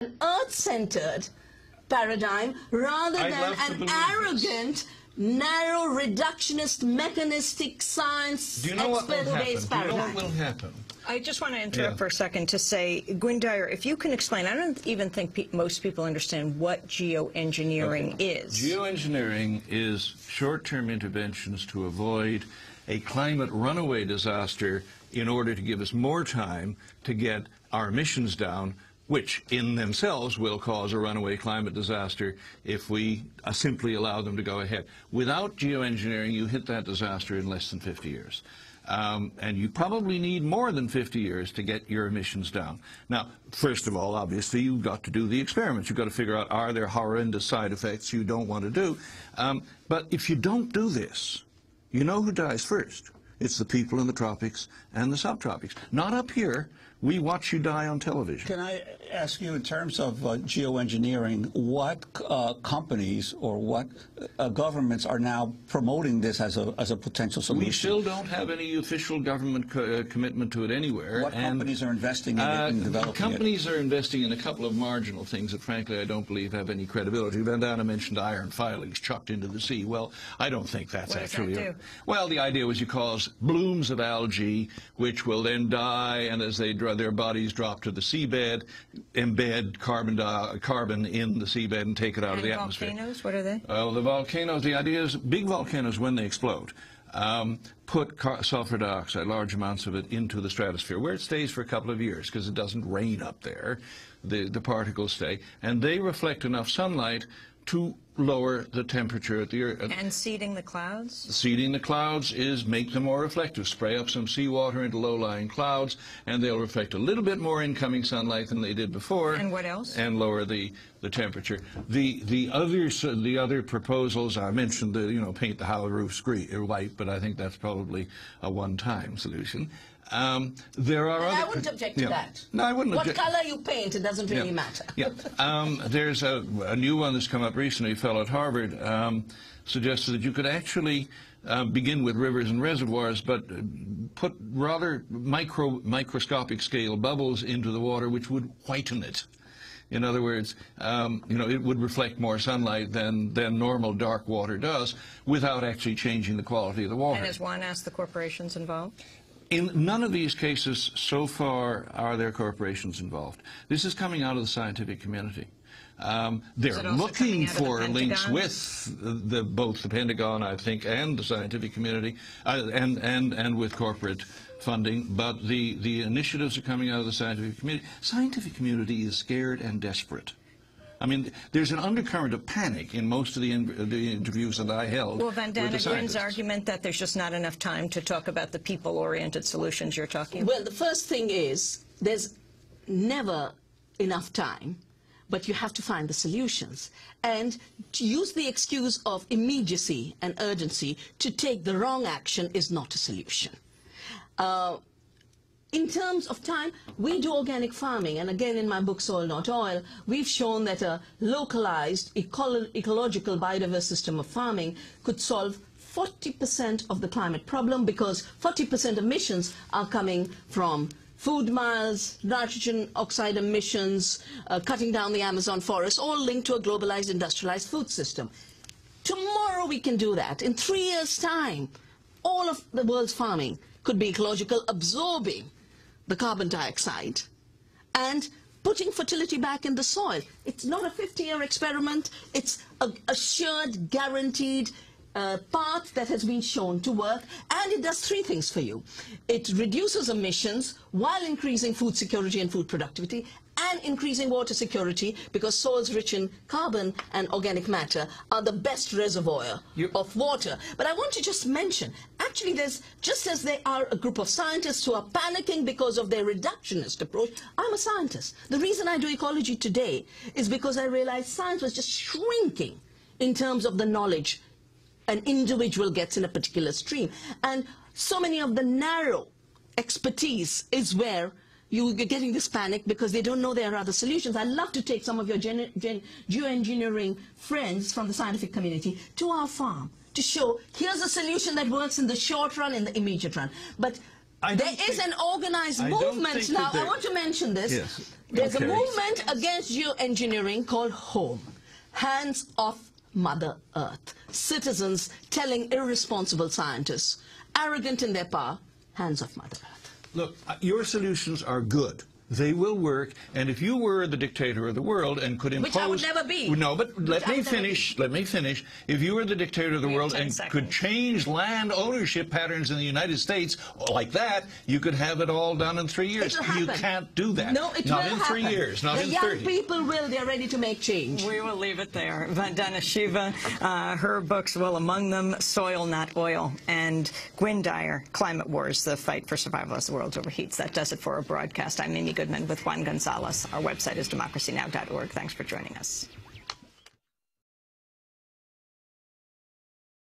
an earth-centered paradigm rather than an arrogant, narrow, reductionist, mechanistic, science, expert-based paradigm. Do you know what will happen? I just want to interrupt for a second to say, Gwynne Dyer, if you can explain, I don't even think most people understand what geoengineering is. Geoengineering is short-term interventions to avoid a climate runaway disaster in order to give us more time to get our emissions down, which in themselves will cause a runaway climate disaster if we simply allow them to go ahead. Without geoengineering, you hit that disaster in less than 50 years. And you probably need more than 50 years to get your emissions down. Now, first of all, obviously, you've got to do the experiments. You've got to figure out, are there horrendous side effects you don't want to do? But if you don't do this, you know who dies first. It's the people in the tropics and the subtropics. Not up here. We watch you die on television. Can I ask you, in terms of geoengineering, what companies or what governments are now promoting this as a potential solution? We still don't have any official government commitment to it anywhere. What companies are investing in it and developing companies are investing in a couple of marginal things that, frankly, I don't believe have any credibility. Vandana mentioned iron filings chucked into the sea. Well, I don't think that's actually... What does that do? Well, the idea was you cause blooms of algae, which will then die, and as they their bodies drop to the seabed, embed carbon in the seabed and take it out of the atmosphere. Volcanoes, what are they? Well, the volcanoes, the idea is big volcanoes, when they explode, put sulfur dioxide, large amounts of it, into the stratosphere, where it stays for a couple of years because it doesn't rain up there. The particles stay, and they reflect enough sunlight to lower the temperature at the Earth. And seeding the clouds? Seeding the clouds is make them more reflective. Spray up some seawater into low-lying clouds, and they'll reflect a little bit more incoming sunlight than they did before. And what else? And lower the temperature. The other proposals, I mentioned the paint the hollow roofs white, but I think that's probably a one-time solution. There are I wouldn't object to that. No, I wouldn't object. What color you paint, it doesn't really matter. Yeah. There's a new one that's come up recently. A fellow at Harvard suggested that you could actually begin with rivers and reservoirs, but put rather microscopic scale bubbles into the water, which would whiten it. In other words, it would reflect more sunlight than normal dark water does, without actually changing the quality of the water. And has one asked the corporations involved? In none of these cases so far are there corporations involved. This is coming out of the scientific community. They're looking for links with both the Pentagon, I think, and the scientific community, and with corporate funding. But the initiatives are coming out of the scientific community. Scientific community is scared and desperate. I mean, there's an undercurrent of panic in most of the interviews that I held. Well, Vandana, Gwynne's argument that there's just not enough time to talk about the people-oriented solutions you're talking about. Well, the first thing is there's never enough time, but you have to find the solutions. And to use the excuse of immediacy and urgency to take the wrong action is not a solution. In terms of time, we do organic farming, and again in my book, Soil Not Oil, we've shown that a localized, ecological, biodiverse system of farming could solve 40% of the climate problem, because 40% emissions are coming from food miles, nitrogen oxide emissions, cutting down the Amazon forest, all linked to a globalized, industrialized food system. Tomorrow we can do that. In 3 years' time, all of the world's farming could be ecological, absorbing the carbon dioxide and putting fertility back in the soil. It's not a 50-year experiment. It's a assured, guaranteed path that has been shown to work, and it does 3 things for you. It reduces emissions while increasing food security and food productivity, and increasing water security, because soils rich in carbon and organic matter are the best reservoir of water. But I want to just mention, actually just as there are a group of scientists who are panicking because of their reductionist approach, I'm a scientist. The reason I do ecology today is because I realized science was just shrinking in terms of the knowledge an individual gets in a particular stream. And so many of the narrow expertise is where you're getting this panic, because they don't know there are other solutions. I'd love to take some of your geoengineering friends from the scientific community to our farm to show here's a solution that works in the short run, in the immediate run. But there is an organized movement now. I want to mention this. Yes. There's Okay. a movement against geoengineering called HOME, Hands Off Mother Earth. Citizens telling irresponsible scientists, arrogant in their power, hands off Mother Earth. Look, your solutions are good. They will work, and if you were the dictator of the world and could impose... Which I would never be. No, but let me finish. If you were the dictator of the world and could change land ownership patterns in the United States like that, you could have it all done in 3 years. It'll happen. You can't do that. No, it not will in happen. 3 years, not the in young 30. people will. They're ready to make change. We will leave it there. Vandana Shiva, her books, well, among them, Soil, Not Oil, and Gwynne Dyer, Climate Wars, The Fight for Survival as the World Overheats. That does it for our broadcast. I'm Amy Goodman with Juan Gonzalez. Our website is democracynow.org. Thanks for joining us.